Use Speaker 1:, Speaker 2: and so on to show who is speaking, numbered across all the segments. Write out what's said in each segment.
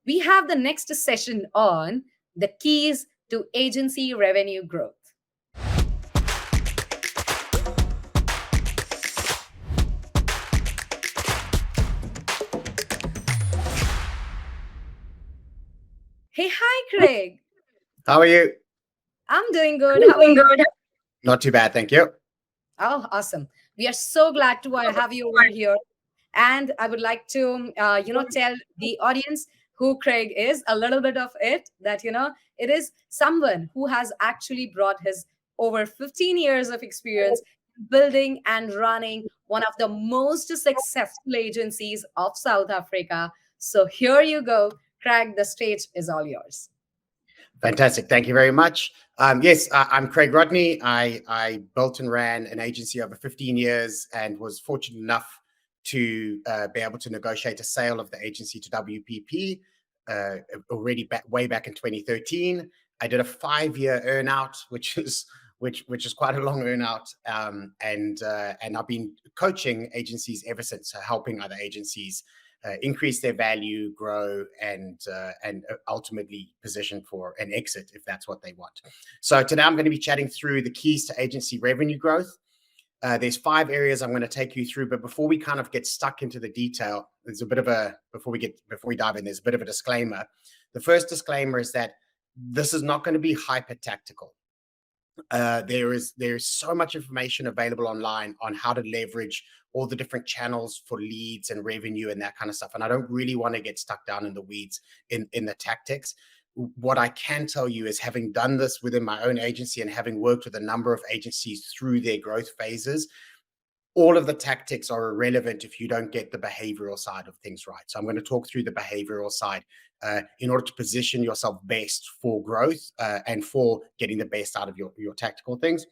Speaker 1: We have the next session on the keys to agency revenue growth. Hey, hi, Craig.
Speaker 2: How are you?
Speaker 1: I'm doing good. How are you?
Speaker 2: Not too bad, thank you.
Speaker 1: Oh, awesome. We are so glad to have you over here. And I would like to, tell the audience who Craig is, a little bit of it, that, it is someone who has actually brought his over 15 years of experience building and running one of the most successful agencies of South Africa. So here you go. Craig, the stage is all yours.
Speaker 2: Fantastic. Thank you very much. Yes, I'm Craig Rodney. I built and ran an agency over 15 years and was fortunate enough to be able to negotiate a sale of the agency to WPP already way back in 2013. I did a 5-year earnout, which is quite a long earnout, and I've been coaching agencies ever since, helping other agencies increase their value, grow, and ultimately position for an exit if that's what they want. So today I'm going to be chatting through the keys to agency revenue growth. There's 5 areas I'm going to take you through, but before we kind of get stuck into the detail, there's a bit of a before we dive in, there's a bit of a disclaimer. The first disclaimer is that this is not going to be hyper tactical. There's so much information available online on how to leverage all the different channels for leads and revenue and that kind of stuff. And I don't really want to get stuck down in the weeds in the tactics. What I can tell you is, having done this within my own agency and having worked with a number of agencies through their growth phases, all of the tactics are irrelevant if you don't get the behavioral side of things right. So I'm going to talk through the behavioral side in order to position yourself best for growth and for getting the best out of your tactical things.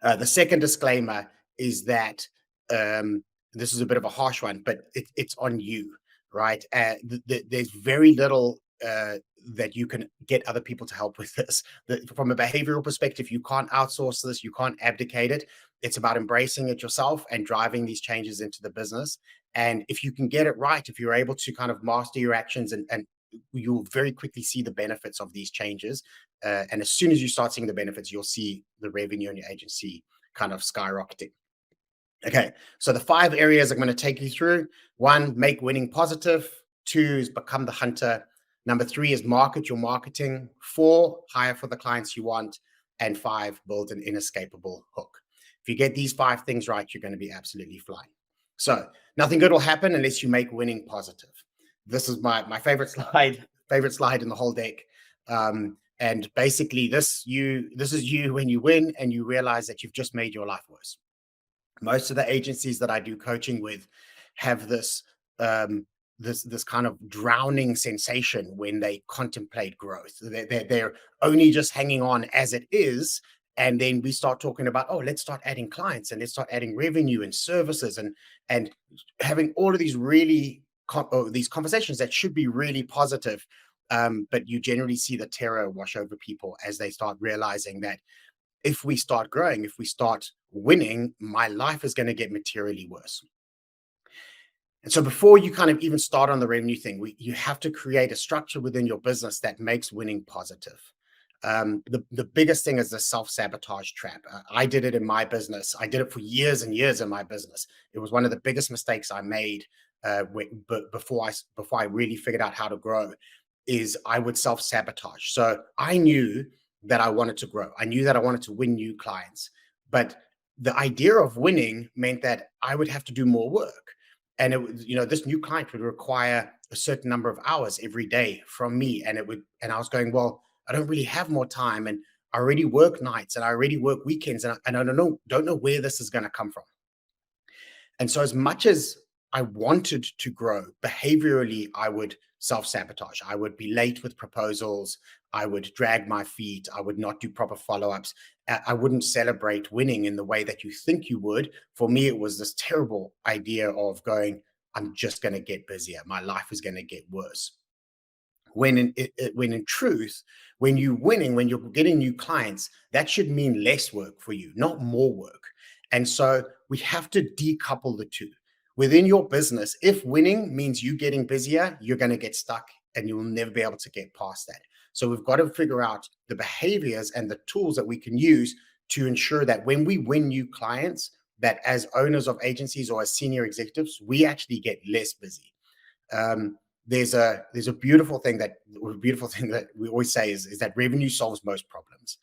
Speaker 2: The second disclaimer is that this is a bit of a harsh one, but it's on you, right? There's very little that you can get other people to help with this. From a behavioral perspective, you can't outsource this, you can't abdicate it. It's about embracing it yourself and driving these changes into the business. And if you can get it right, if you're able to kind of master your actions, and you'll very quickly see the benefits of these changes. And as soon as you start seeing the benefits, you'll see the revenue in your agency kind of skyrocketing. Okay, so the 5 areas I'm going to take you through. 1, make winning positive. 2 is become the hunter. Number 3 is market your marketing. 4, hire for the clients you want. And 5, build an inescapable hook. If you get these 5 things right, you're going to be absolutely flying. So nothing good will happen unless you make winning positive. This is my favorite slide in the whole deck. And basically, this is you when you win and you realize that you've just made your life worse. Most of the agencies that I do coaching with have this this kind of drowning sensation when they contemplate growth. They're only just hanging on as it is. And then we start talking about, oh, let's start adding clients and let's start adding revenue and services and having all of these really these conversations that should be really positive. But you generally see the terror wash over people as they start realizing that if we start growing, if we start winning, my life is going to get materially worse. And so before you kind of even start on the revenue thing, you have to create a structure within your business that makes winning positive. The biggest thing is the self-sabotage trap. I did it in my business. I did it for years and years in my business. It was one of the biggest mistakes I made before I really figured out how to grow, is I would self-sabotage. So I knew that I wanted to grow. I knew that I wanted to win new clients. But the idea of winning meant that I would have to do more work. And this new client would require a certain number of hours every day from me. And I was going, well, I don't really have more time. And I already work nights and I already work weekends. And I don't know where this is going to come from. And so as much as I wanted to grow, behaviorally, I would self-sabotage. I would be late with proposals. I would drag my feet. I would not do proper follow-ups. I wouldn't celebrate winning in the way that you think you would. For me, it was this terrible idea of going, I'm just going to get busier. My life is going to get worse. When in truth, when you're winning, when you're getting new clients, that should mean less work for you, not more work. And so we have to decouple the two. Within your business, if winning means you getting busier, you're going to get stuck and you'll never be able to get past that. So we've got to figure out the behaviors and the tools that we can use to ensure that when we win new clients, that as owners of agencies or as senior executives, we actually get less busy. There's a beautiful thing that we always say is that revenue solves most problems.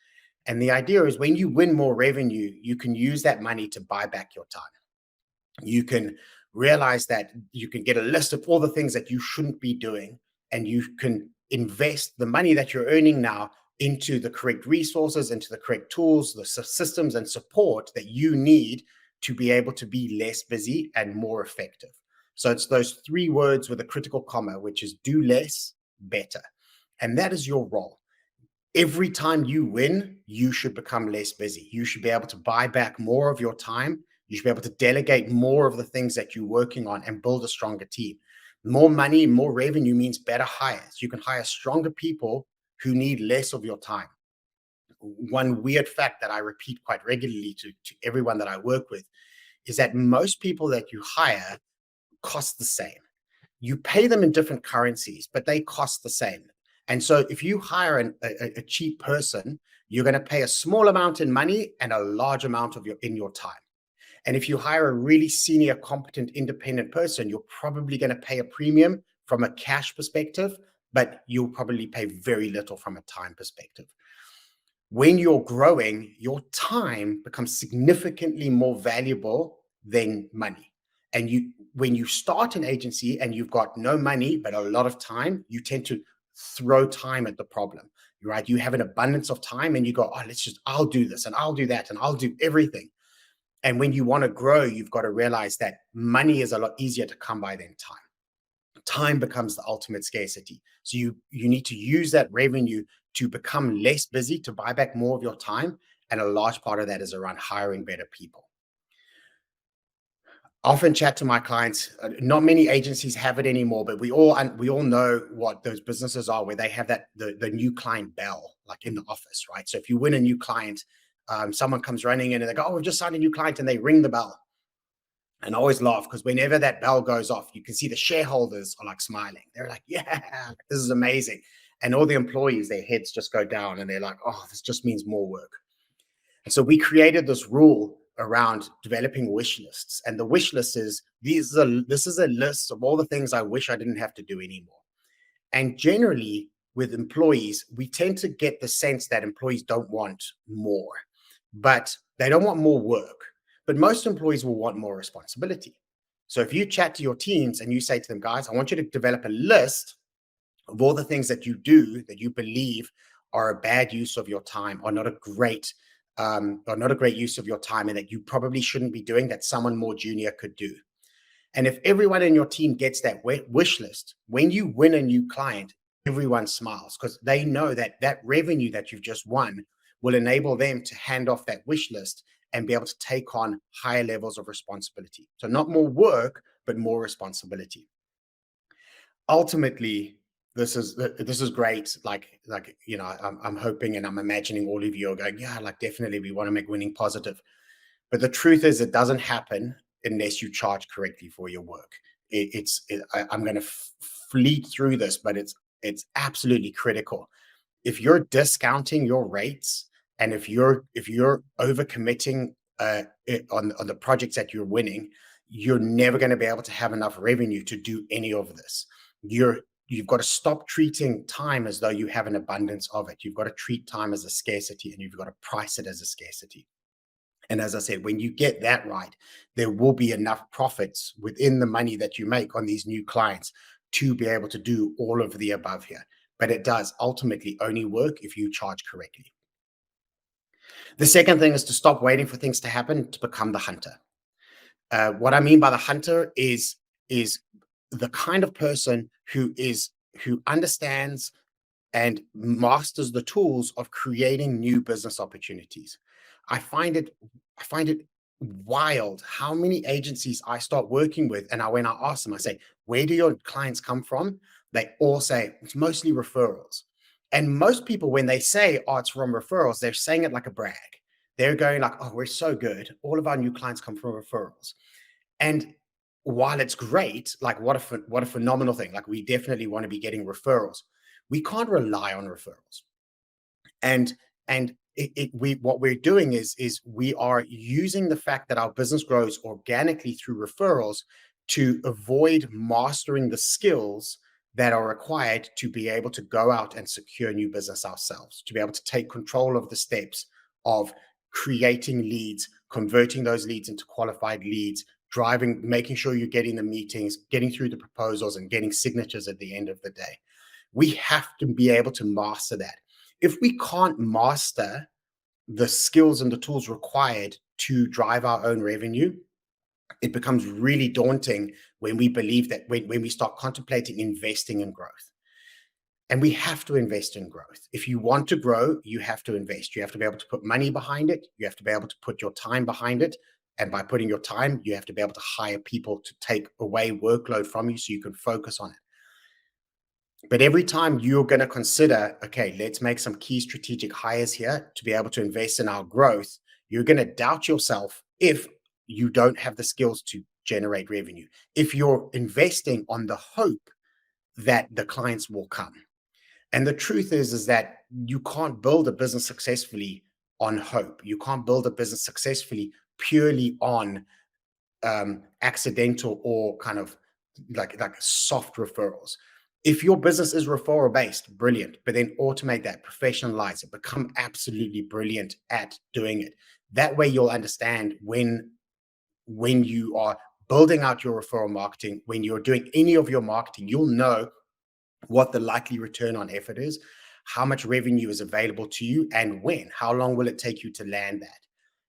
Speaker 2: And the idea is when you win more revenue, you can use that money to buy back your time. You can realize that you can get a list of all the things that you shouldn't be doing, and you can invest the money that you're earning now into the correct resources, into the correct tools, the systems and support that you need to be able to be less busy and more effective. So it's those three words with a critical comma, which is do less, better. And that is your role. Every time you win, you should become less busy. You should be able to buy back more of your time. You should be able to delegate more of the things that you're working on and build a stronger team. More money, more revenue means better hires. You can hire stronger people who need less of your time. One weird fact that I repeat quite regularly to everyone that I work with is that most people that you hire cost the same. You pay them in different currencies, but they cost the same. And so if you hire a cheap person, you're going to pay a small amount in money and a large amount of your time. And if you hire a really senior, competent, independent person, you're probably going to pay a premium from a cash perspective, but you'll probably pay very little from a time perspective. When you're growing, your time becomes significantly more valuable than money. And when you start an agency and you've got no money, but a lot of time, you tend to throw time at the problem, right? You have an abundance of time and you go, oh, I'll do this and I'll do that and I'll do everything. And when you want to grow, you've got to realize that money is a lot easier to come by than time. Time becomes the ultimate scarcity. So you need to use that revenue to become less busy, to buy back more of your time. And a large part of that is around hiring better people. Often chat to my clients. Not many agencies have it anymore, but we all know what those businesses are, where they have that the new client bell, like in the office, right? So if you win a new client, someone comes running in and they go, "Oh, we've just signed a new client," and they ring the bell. And I always laugh because whenever that bell goes off, you can see the shareholders are like smiling. They're like, "Yeah, this is amazing," and all the employees, their heads just go down, and they're like, "Oh, this just means more work." And so we created this rule around developing wish lists. And the wish list is this is a list of all the things I wish I didn't have to do anymore. And generally, with employees, we tend to get the sense that employees don't want more, but they don't want more work. But most employees will want more responsibility. So if you chat to your teams and you say to them, guys, I want you to develop a list of all the things that you do that you believe are a bad use of your time, or not a great use of your time, and that you probably shouldn't be doing, that someone more junior could do. And if everyone in your team gets that wish list, when you win a new client, everyone smiles because they know that that revenue that you've just won will enable them to hand off that wish list and be able to take on higher levels of responsibility. So not more work, but more responsibility. Ultimately, this is great. I'm hoping and I'm imagining all of you are going, yeah, like definitely we want to make winning positive. But the truth is, it doesn't happen unless you charge correctly for your work. I'm going to fleet through this, but it's absolutely critical. If you're discounting your rates, and if you're overcommitting on the projects that you're winning, you're never going to be able to have enough revenue to do any of this. You've got to stop treating time as though you have an abundance of it. You've got to treat time as a scarcity, and you've got to price it as a scarcity. And as I said, when you get that right, there will be enough profits within the money that you make on these new clients to be able to do all of the above here. But it does ultimately only work if you charge correctly. The second thing is to stop waiting for things to happen to become the hunter. What I mean by the hunter is the kind of person who understands and masters the tools of creating new business opportunities. I find it wild how many agencies I start working with, and when I ask them, I say, where do your clients come from? They all say it's mostly referrals. And most people, when they say, oh, it's from referrals, they're saying it like a brag. They're going like, oh, we're so good. All of our new clients come from referrals. And while it's great, like what a phenomenal thing. Like we definitely want to be getting referrals. We can't rely on referrals. And we what we're doing is we are using the fact that our business grows organically through referrals to avoid mastering the skills that are required to be able to go out and secure new business ourselves, to be able to take control of the steps of creating leads, converting those leads into qualified leads, driving, making sure you're getting the meetings, getting through the proposals, and getting signatures at the end of the day. We have to be able to master that. If we can't master the skills and the tools required to drive our own revenue, it becomes really daunting when we believe that when we start contemplating investing in growth. And we have to invest in growth. If you want to grow, you have to invest. You have to be able to put money behind it. You have to be able to put your time behind it. And by putting your time, you have to be able to hire people to take away workload from you so you can focus on it. But every time you're going to consider, okay, let's make some key strategic hires here to be able to invest in our growth, you're going to doubt yourself if you don't have the skills to generate revenue. If you're investing on the hope that the clients will come. And the truth is that you can't build a business successfully on hope. You can't build a business successfully purely on accidental or kind of like soft referrals. If your business is referral based, brilliant, but then automate that, professionalize it, become absolutely brilliant at doing it. That way you'll understand when you are building out your referral marketing, when you're doing any of your marketing, you'll know what the likely return on effort is, how much revenue is available to you, and when. How long will it take you to land that?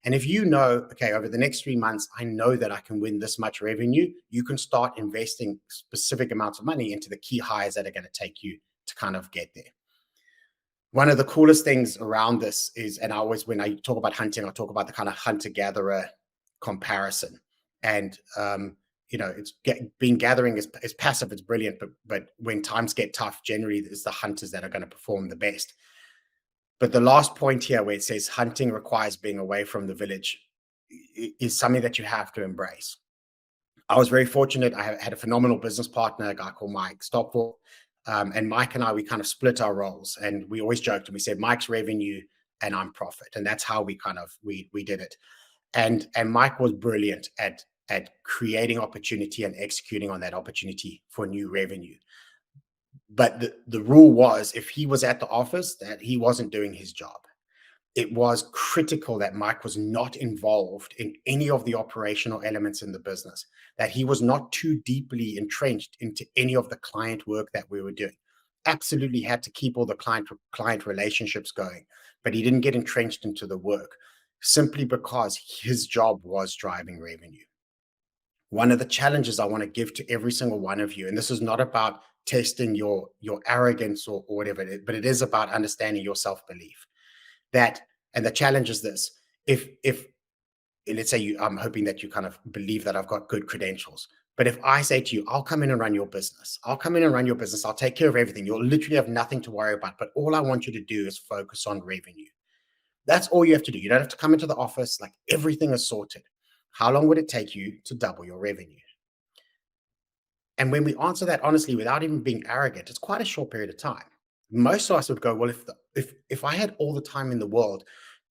Speaker 2: And if you know, okay, over the next 3 months, I know that I can win this much revenue, you can start investing specific amounts of money into the key hires that are going to take you to kind of get there. One of the coolest things around this is, and I always, when I talk about hunting, I talk about the kind of hunter-gatherer comparison. And, it's being gathering is passive, it's brilliant, but when times get tough, generally it's the hunters that are going to perform the best. But the last point here, where it says hunting requires being away from the village, is something that you have to embrace. I was very fortunate. I had a phenomenal business partner, a guy called Mike Stopford. And Mike and I, we kind of split our roles, and we always joked and we said, Mike's revenue and I'm profit. And that's how we kind of, we did it. And Mike was brilliant at creating opportunity and executing on that opportunity for new revenue. But the rule was, if he was at the office, that he wasn't doing his job. It was critical that Mike was not involved in any of the operational elements in the business, that he was not too deeply entrenched into any of the client work that we were doing. Absolutely had to keep all the client relationships going, but he didn't get entrenched into the work simply because his job was driving revenue. One of the challenges I want to give to every single one of you, and this is not about testing your arrogance or whatever, but it is about understanding your self-belief. And the challenge is this: if let's say I'm hoping that you kind of believe that I've got good credentials, but if I say to you, I'll come in and run your business, I'll take care of everything, you'll literally have nothing to worry about, but all I want you to do is focus on revenue. That's all you have to do. You don't have to come into the office, like everything is sorted. How long would it take you to double your revenue? And when we answer that honestly, without even being arrogant, it's quite a short period of time. Most of us would go, well, if I had all the time in the world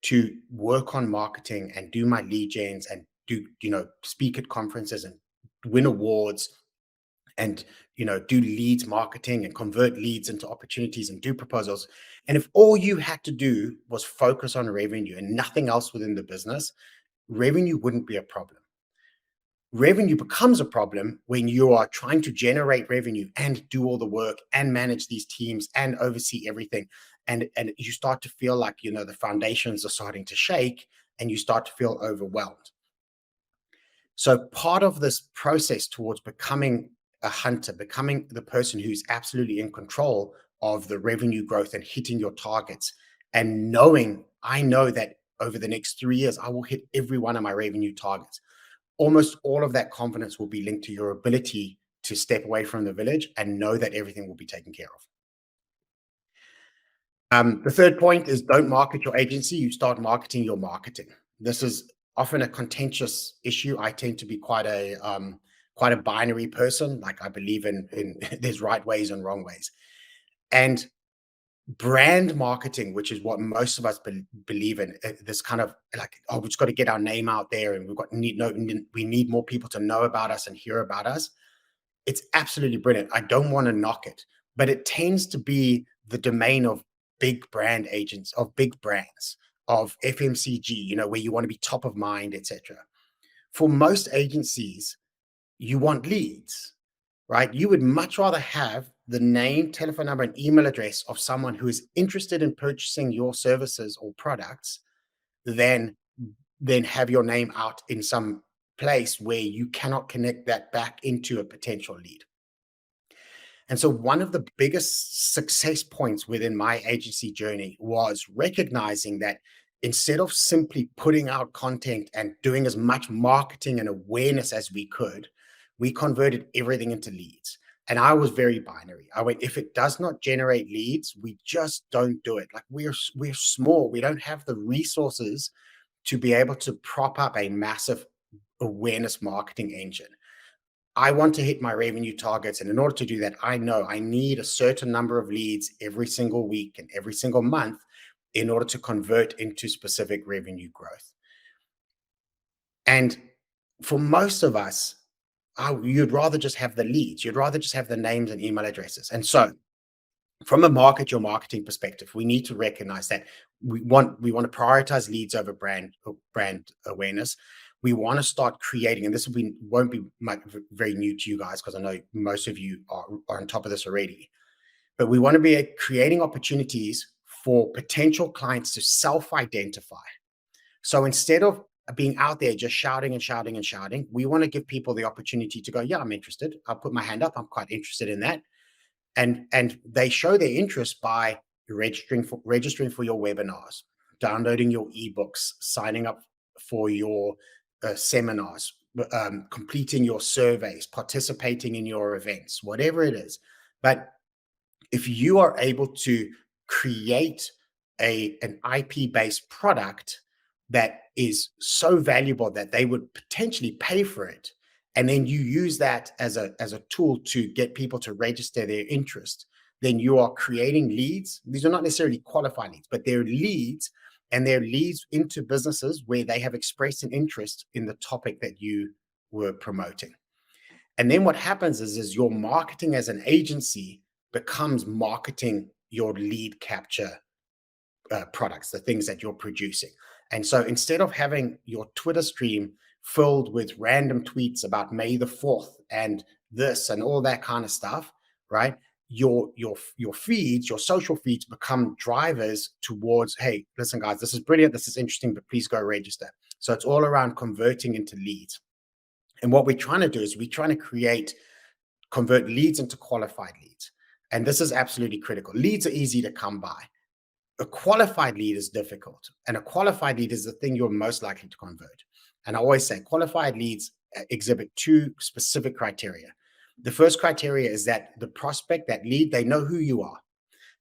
Speaker 2: to work on marketing and do my lead gens and do, speak at conferences and win awards and, do leads marketing and convert leads into opportunities and do proposals. And if all you had to do was focus on revenue and nothing else within the business, revenue wouldn't be a problem. Revenue becomes a problem when you are trying to generate revenue and do all the work and manage these teams and oversee everything. And you start to feel like, the foundations are starting to shake and you start to feel overwhelmed. So part of this process towards becoming a hunter, becoming the person who's absolutely in control of the revenue growth and hitting your targets, and I know that over the next 3 years, I will hit every one of my revenue targets. Almost all of that confidence will be linked to your ability to step away from the village and know that everything will be taken care of. The third point is, don't market your agency, you start marketing your marketing. This is often a contentious issue. I tend to be quite a quite a binary person. Like I believe in there's right ways and wrong ways. And brand marketing, which is what most of us believe in, this kind of like, oh, we've just got to get our name out there, and we need more people to know about us and hear about us. It's absolutely brilliant. I don't want to knock it, but it tends to be the domain of big brand agents, of big brands, of FMCG, where you want to be top of mind, etc. For most agencies, you want leads, right? You would much rather have the name, telephone number, and email address of someone who is interested in purchasing your services or products than have your name out in some place where you cannot connect that back into a potential lead. And so one of the biggest success points within my agency journey was recognizing that instead of simply putting out content and doing as much marketing and awareness as we could, we converted everything into leads. And I was very binary. I went, if it does not generate leads, we just don't do it. Like we're small. We don't have the resources to be able to prop up a massive awareness marketing engine. I want to hit my revenue targets. And in order to do that, I know I need a certain number of leads every single week and every single month in order to convert into specific revenue growth. And for most of us, you'd rather just have the leads. You'd rather just have the names and email addresses. And so from a marketing perspective, we need to recognize that we want to prioritize leads over brand awareness. We want to start creating, and this won't be very new to you guys because I know most of you are on top of this already. But we want to be creating opportunities for potential clients to self-identify. So instead of being out there just shouting and shouting and shouting, we want to give people the opportunity to go, yeah, I'm interested. I'll put my hand up. I'm quite interested in that. And they show their interest by registering for your webinars, downloading your ebooks, signing up for your seminars, completing your surveys, participating in your events, whatever it is. But if you are able to create an IP-based product that is so valuable that they would potentially pay for it, and then you use that as a tool to get people to register their interest, then you are creating leads. These are not necessarily qualified leads, but they're leads, and they're leads into businesses where they have expressed an interest in the topic that you were promoting. And then what happens is your marketing as an agency becomes marketing your lead capture products, the things that you're producing. And so instead of having your Twitter stream filled with random tweets about May the 4th and this and all that kind of stuff, right? Your feeds, your social feeds become drivers towards, hey, listen, guys, this is brilliant. This is interesting, but please go register. So it's all around converting into leads. And what we're trying to do is we're trying to convert leads into qualified leads. And this is absolutely critical. Leads are easy to come by. A qualified lead is difficult. And a qualified lead is the thing you're most likely to convert. And I always say qualified leads exhibit two specific criteria. The first criteria is that the prospect, that lead, they know who you are.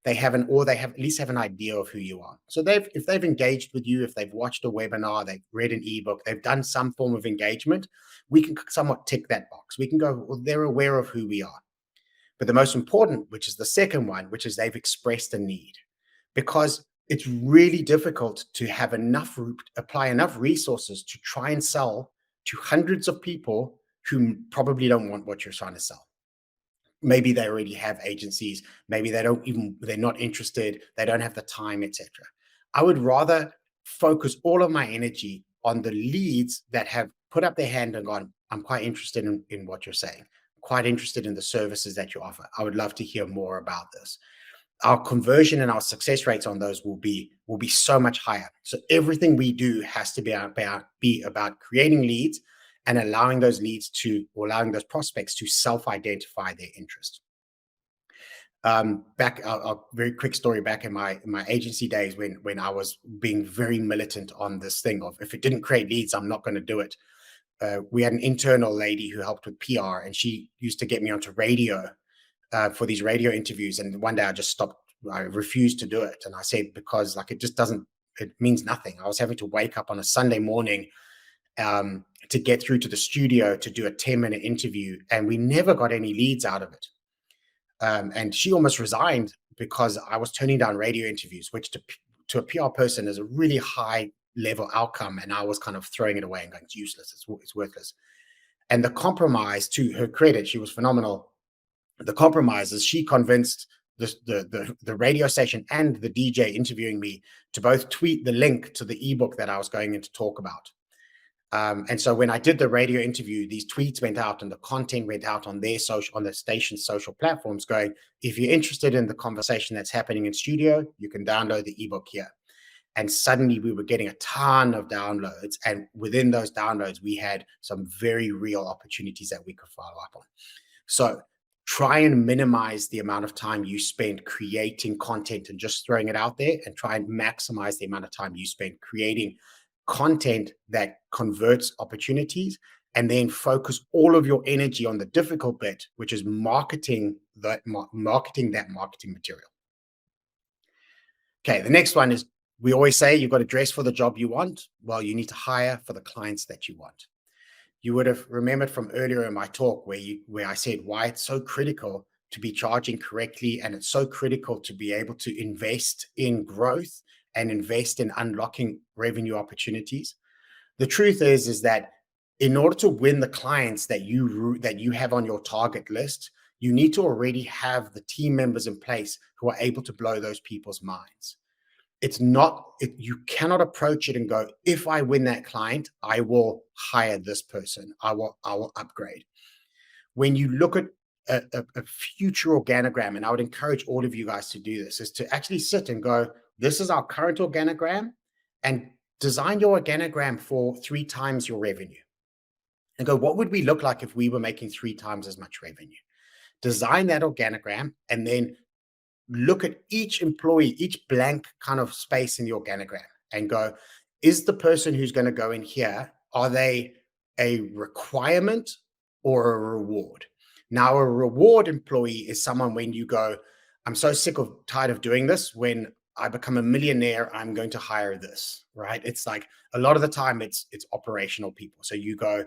Speaker 2: They have at least have an idea of who you are. So if they've engaged with you, if they've watched a webinar, they've read an ebook, they've done some form of engagement, we can somewhat tick that box. We can go, well, they're aware of who we are. But the most important, which is the second one, which is they've expressed a need. Because it's really difficult to apply enough resources to try and sell to hundreds of people who probably don't want what you're trying to sell. Maybe they already have agencies. Maybe they're not interested. They don't have the time, etc. I would rather focus all of my energy on the leads that have put up their hand and gone, I'm quite interested in what you're saying. Quite interested in the services that you offer. I would love to hear more about this. Our conversion and our success rates on those will be so much higher. So everything we do has to be about creating leads and allowing those prospects to self-identify their interest. A very quick story back in my agency days when I was being very militant on this thing of, if it didn't create leads, I'm not going to do it. We had an internal lady who helped with PR, and she used to get me onto radio for these radio interviews. And one day I just stopped. I refused to do it. And I said, because it means nothing. I was having to wake up on a Sunday morning to get through to the studio to do a 10-minute interview, and we never got any leads out of it. And she almost resigned because I was turning down radio interviews, which to a PR person is a really high level outcome. And I was kind of throwing it away and going, it's useless, it's worthless. And the compromise, to her credit, she was phenomenal. The compromise is she convinced the radio station and the DJ interviewing me to both tweet the link to the ebook that I was going in to talk about. And so when I did the radio interview, these tweets went out and the content went out on their social, on the station's social platforms, going, if you're interested in the conversation that's happening in studio, you can download the ebook here. And suddenly we were getting a ton of downloads. And within those downloads, we had some very real opportunities that we could follow up on. So try and minimize the amount of time you spend creating content and just throwing it out there, and try and maximize the amount of time you spend creating content that converts opportunities, and then focus all of your energy on the difficult bit, which is marketing that marketing material. Okay, the next one is, we always say you've got to dress for the job you want. Well, you need to hire for the clients that you want. You would have remembered from earlier in my talk where I said why it's so critical to be charging correctly, and it's so critical to be able to invest in growth and invest in unlocking revenue opportunities. The truth is that in order to win the clients that you have on your target list, you need to already have the team members in place who are able to blow those people's minds. You cannot approach it and go, if I win that client, I will hire this person. I will upgrade. When you look at a future organogram, and I would encourage all of you guys to do this, is to actually sit and go, this is our current organogram, and design your organogram for 3 times your revenue. And go, what would we look like if we were making 3 times as much revenue? Design that organogram, and then look at each employee, each blank kind of space in the organogram, and go, is the person who's going to go in here, are they a requirement or a reward? Now, a reward employee is someone when you go, I'm so tired of doing this. When I become a millionaire, I'm going to hire this, right? It's like a lot of the time it's operational people. So you go,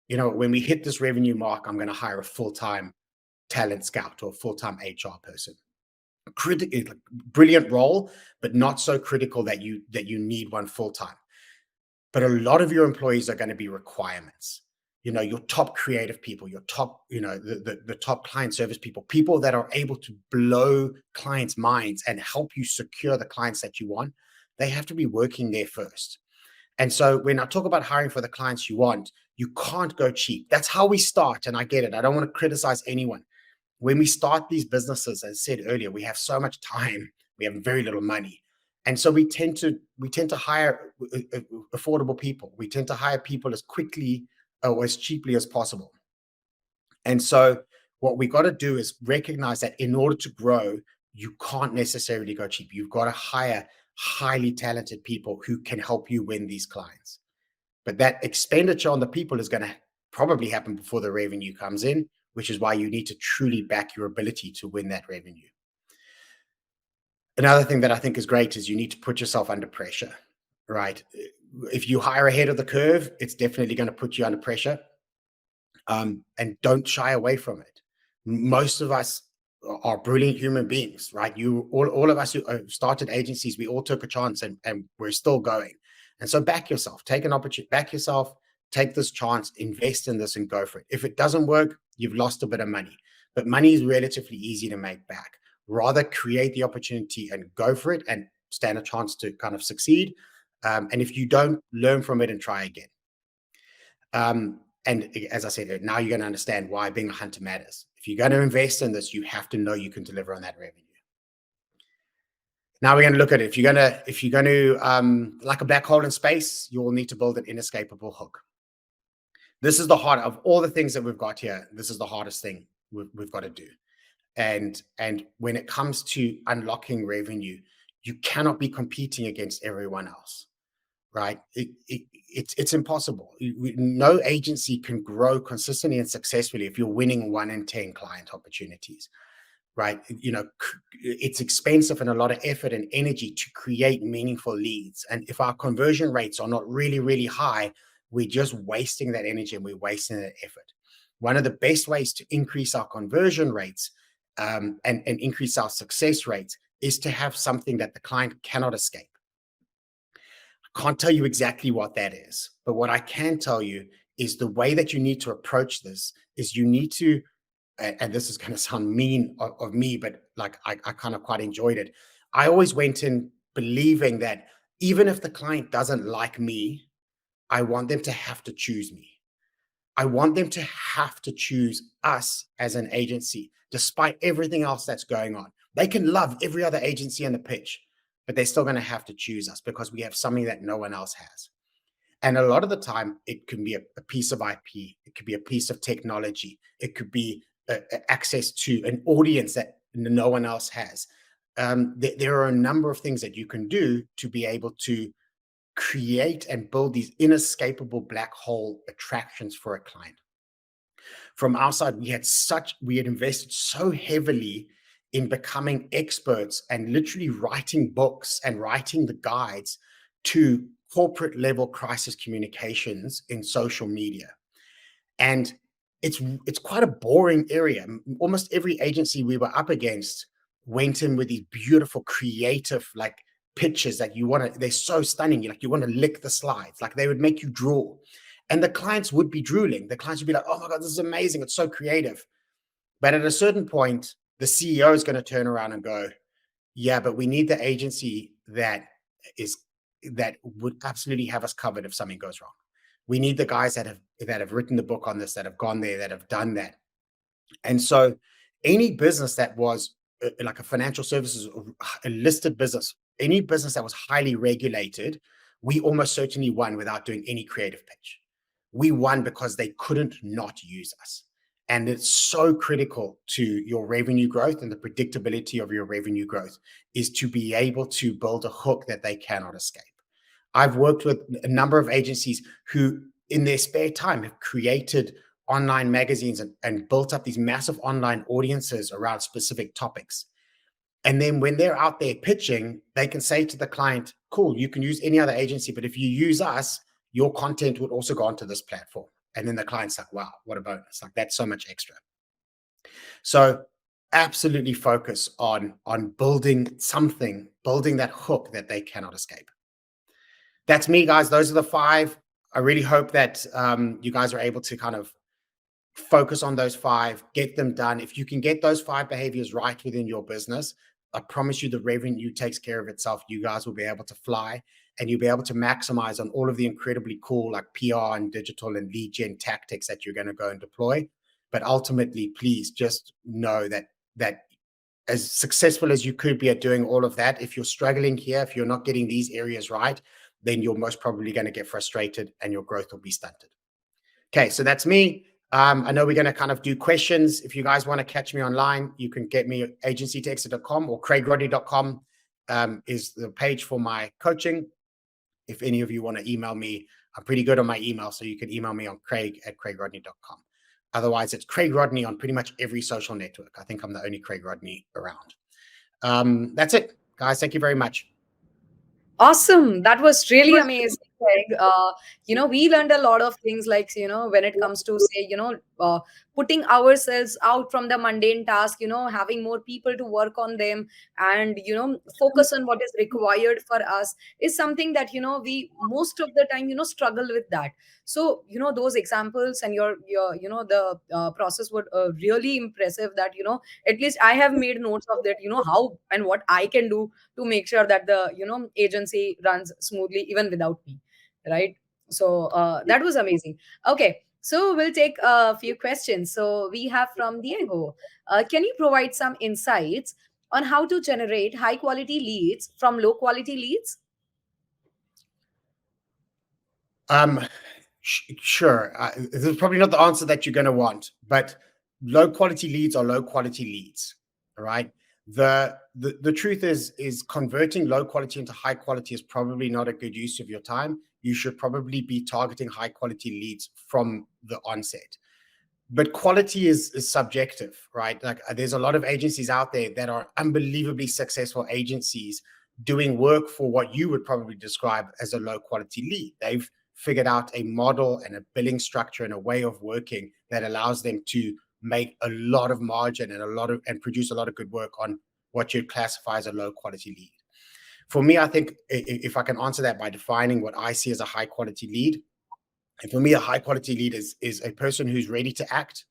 Speaker 2: when we hit this revenue mark, I'm going to hire a full-time talent scout or a full-time HR person. Brilliant role, but not so critical that you need one full-time. But a lot of your employees are going to be requirements. Your top creative people, your top, the top client service people that are able to blow clients' minds and help you secure the clients that you want. They have to be working there first. And so when I talk about hiring for the clients you want, you can't go cheap. That's how we start. And I get it. I don't want to criticize anyone. When we start these businesses, as I said earlier, we have so much time, we have very little money. And so we tend to hire affordable people. We tend to hire people as quickly or as cheaply as possible. And so what we got to do is recognize that in order to grow, you can't necessarily go cheap. You've got to hire highly talented people who can help you win these clients. But that expenditure on the people is going to probably happen before the revenue comes in, which is why you need to truly back your ability to win that revenue. Another thing that I think is great is you need to put yourself under pressure, right? If you hire ahead of the curve, it's definitely going to put you under pressure. And don't shy away from it. Most of us are brilliant human beings, right? All of us who started agencies, we all took a chance and we're still going. And so back yourself, take an opportunity, back yourself, take this chance, invest in this and go for it. If it doesn't work, you've lost a bit of money, but money is relatively easy to make back. Rather create the opportunity and go for it and stand a chance to kind of succeed. And if you don't, learn from it and try again. And as I said, now you're going to understand why being a hunter matters. If you're going to invest in this, you have to know you can deliver on that revenue. Now we're going to look at it. If you're going to like a black hole in space, you will need to build an inescapable hook. This is the heart of all the things that we've got here. This is the hardest thing we've got to do. And when it comes to unlocking revenue, you cannot be competing against everyone else, right? It's impossible. No agency can grow consistently and successfully if you're winning 1 in 10 client opportunities, right? It's expensive and a lot of effort and energy to create meaningful leads. And if our conversion rates are not really, really high, we're just wasting that energy and we're wasting that effort. One of the best ways to increase our conversion rates and increase our success rates is to have something that the client cannot escape. I can't tell you exactly what that is, but what I can tell you is the way that you need to approach this is you need to, and this is going to sound mean of me, but like I kind of quite enjoyed it. I always went in believing that even if the client doesn't like me, I want them to have to choose me. I want them to have to choose us as an agency, despite everything else that's going on. They can love every other agency on the pitch, but they're still going to have to choose us because we have something that no one else has. And a lot of the time, it can be a piece of IP, it could be a piece of technology, it could be access to an audience that no one else has. There are a number of things that you can do to be able to create and build these inescapable black hole attractions for a client. From our side, we had invested so heavily in becoming experts and literally writing books and writing the guides to corporate level crisis communications in social media. And it's quite a boring area. Almost every agency we were up against went in with these beautiful, creative, like pictures that they're so stunning. You want to lick the slides, like they would make you drool. And the clients would be drooling. The clients would be like, oh my God, this is amazing. It's so creative. But at a certain point, the CEO is going to turn around and go, yeah, but we need the agency that would absolutely have us covered if something goes wrong. We need the guys that have written the book on this, that have gone there, that have done that. And so any business that was like a financial services, a listed business, any business that was highly regulated, we almost certainly won without doing any creative pitch. We won because they couldn't not use us. And it's so critical to your revenue growth and the predictability of your revenue growth is to be able to build a hook that they cannot escape. I've worked with a number of agencies who, in their spare time, have created online magazines and built up these massive online audiences around specific topics. And then when they're out there pitching, they can say to the client, cool, you can use any other agency, but if you use us, your content would also go onto this platform. And then the client's like, wow, what a bonus. Like, that's so much extra. So absolutely focus on building that hook that they cannot escape. That's me, guys. Those are the 5. I really hope that you guys are able to kind of focus on those 5, get them done. If you can get those 5 behaviors right within your business, I promise you the revenue takes care of itself. You guys will be able to fly and you'll be able to maximize on all of the incredibly cool like PR and digital and lead gen tactics that you're going to go and deploy. But ultimately, please just know that as successful as you could be at doing all of that, if you're struggling here, if you're not getting these areas right, then you're most probably going to get frustrated and your growth will be stunted. Okay, so that's me. I know we're going to kind of do questions. If you guys want to catch me online, you can get me at agencytoexit.com or craigrodney.com is the page for my coaching. If any of you want to email me, I'm pretty good on my email, so you can email me on craig@craigrodney.com. Otherwise, it's Craig Rodney on pretty much every social network. I think I'm the only Craig Rodney around. That's it, guys. Thank you very much.
Speaker 1: Awesome. That was really amazing, Craig. We learned a lot of things like, when it comes to, say, putting ourselves out from the mundane task, having more people to work on them and, focus on what is required for us is something that, we most of the time, struggle with that. So, those examples and the process were really impressive that, at least I have made notes of that, how and what I can do to make sure that the agency runs smoothly even without me, right? So that was amazing. Okay, so we'll take a few questions. So we have from Diego. Can you provide some insights on how to generate high quality leads from low quality leads?
Speaker 2: Sure. This is probably not the answer that you're going to want, but low quality leads are low quality leads. All right. The truth is converting low quality into high quality is probably not a good use of your time. You should probably be targeting high quality leads from the onset. But quality is subjective, right? Like there's a lot of agencies out there that are unbelievably successful agencies doing work for what you would probably describe as a low quality lead. figured out a model and a billing structure and a way of working that allows them to make a lot of margin and produce a lot of good work on what you'd classify as a low quality lead. For me, I think if I can answer that by defining what I see as a high quality lead, and for me, a high quality lead is a person who's ready to act,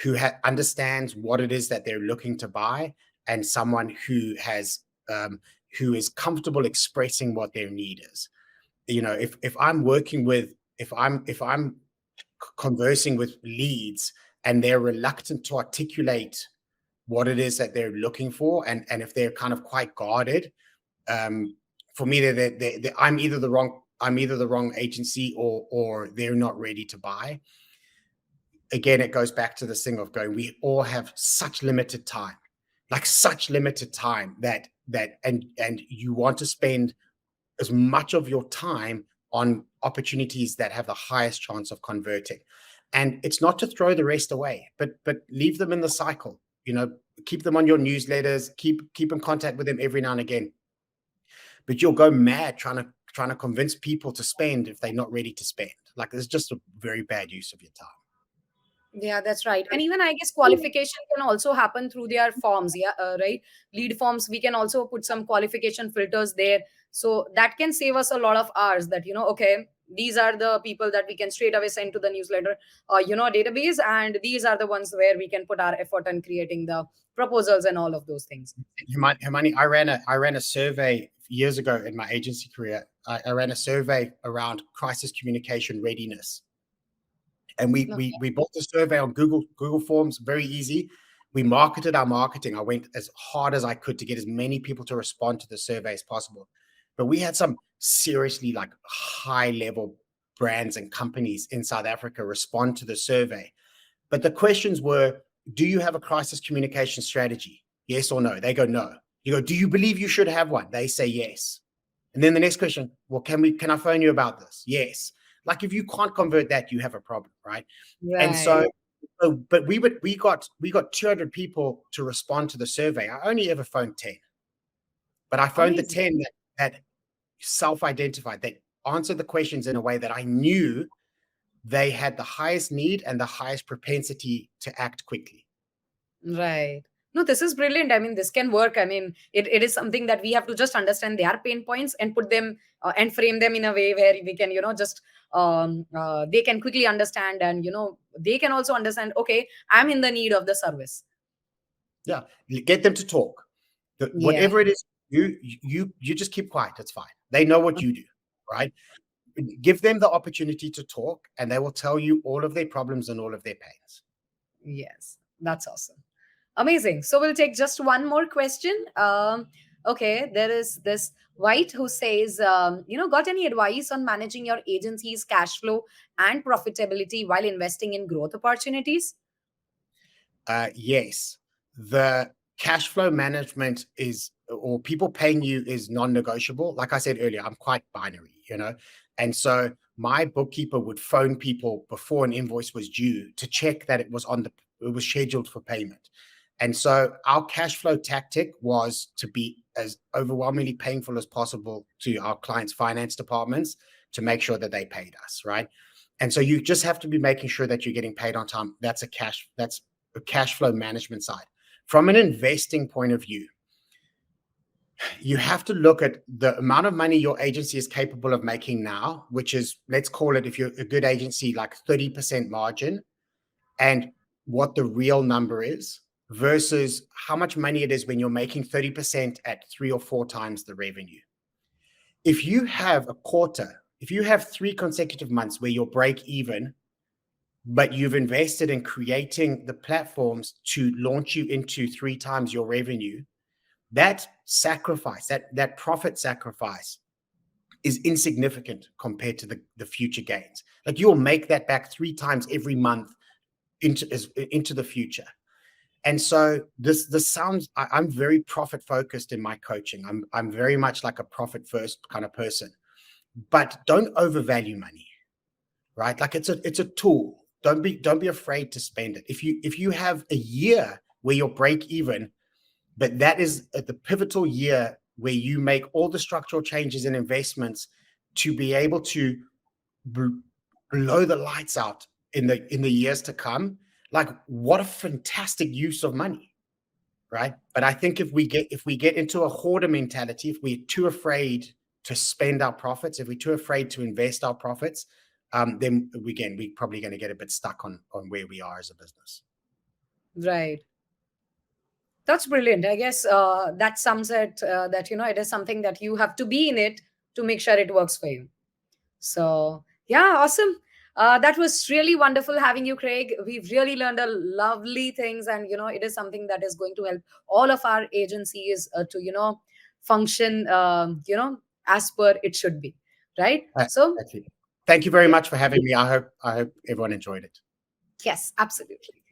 Speaker 2: who understands what it is that they're looking to buy, and someone who is comfortable expressing what their need is. If I'm working with if I'm conversing with leads and they're reluctant to articulate what it is that they're looking for, and if they're kind of quite guarded, um, for me, I'm either the wrong agency, or they're not ready to buy. Again, it goes back to this thing of going, we all have such limited time, like such limited time and you want to spend as much of your time on opportunities that have the highest chance of converting. And it's not to throw the rest away, but leave them in the cycle. Keep them on your newsletters, keep in contact with them every now and again. But you'll go mad trying to convince people to spend if they're not ready to spend. Like, it's just a very bad use of your time.
Speaker 1: Yeah, that's right. And even I guess qualification can also happen through their forms. Yeah, right. Lead forms, we can also put some qualification filters there. So that can save us a lot of hours that, okay, these are the people that we can straight away send to the newsletter, database. And these are the ones where we can put our effort in creating the proposals and all of those things.
Speaker 2: Hermione, I ran a survey years ago in my agency career. I ran a survey around crisis communication readiness. And we built a survey on Google Forms, very easy. We marketed our marketing. I went as hard as I could to get as many people to respond to the survey as possible. But we had some seriously like high level brands and companies in South Africa respond to the survey. But the questions were, do you have a crisis communication strategy? Yes or no? They go, no. You go, do you believe you should have one? They say yes. And then the next question, well, can I phone you about this? Yes. Like, if you can't convert that, you have a problem, right? And
Speaker 1: Right.
Speaker 2: but we got 200 people to respond to the survey. I only ever phoned 10, but I phoned the
Speaker 1: Amazing.
Speaker 2: 10 that self-identified, that answered the questions in a way that I knew they had the highest need and the highest propensity to act quickly.
Speaker 1: Right. No, this is brilliant. I mean, this can work. I mean, it is something that we have to just understand their pain points and put them and frame them in a way where we can, just they can quickly understand, and, they can also understand, okay, I'm in the need of the service.
Speaker 2: Yeah, get them to talk.
Speaker 1: Yeah.
Speaker 2: Whatever it is, you just keep quiet. It's fine. They know what you do, right? Give them the opportunity to talk, and they will tell you all of their problems and all of their pains.
Speaker 1: Yes. That's awesome. Amazing. So we'll take just one more question. Okay, there is this White who says, got any advice on managing your agency's cash flow and profitability while investing in growth opportunities?
Speaker 2: Yes, the cash flow management or people paying you is non-negotiable. Like I said earlier, I'm quite binary. And so my bookkeeper would phone people before an invoice was due to check that it was scheduled for payment. And so our cash flow tactic was to be as overwhelmingly painful as possible to our clients' finance departments to make sure that they paid us, right? And so you just have to be making sure that you're getting paid on time. That's a cash flow management side. From an investing point of view, you have to look at the amount of money your agency is capable of making now, which is, let's call it, if you're a good agency, like 30% margin, and what the real number is versus how much money it is when you're making 30% at 3 or 4 times the revenue. If you have if you have 3 consecutive months where you're break even, but you've invested in creating the platforms to launch you into 3 times your revenue, that sacrifice, that profit sacrifice is insignificant compared to the future gains. Like, you'll make that back 3 times every month into the future. And so this sounds, I'm very profit focused in my coaching. I'm very much like a profit first kind of person, but don't overvalue money, right? Like, it's a tool. Don't be afraid to spend it. If you have a year where you're break even, but that is the pivotal year where you make all the structural changes and investments to be able to bl- blow the lights out in the years to come. Like, what a fantastic use of money, right? But I think if we get into a hoarder mentality, if we're too afraid to spend our profits, if we're too afraid to invest our profits, then again we're probably going to get a bit stuck on where we are as a business.
Speaker 1: Right. That's brilliant. I guess that sums it, that, it is something that you have to be in it to make sure it works for you. So, yeah, awesome. That was really wonderful having you, Craig. We've really learned a lovely things, and it is something that is going to help all of our agencies to function, as per it should be, right? So,
Speaker 2: Exactly. Thank you very
Speaker 1: yeah,
Speaker 2: much for having me. I hope everyone enjoyed it.
Speaker 1: yes, absolutely.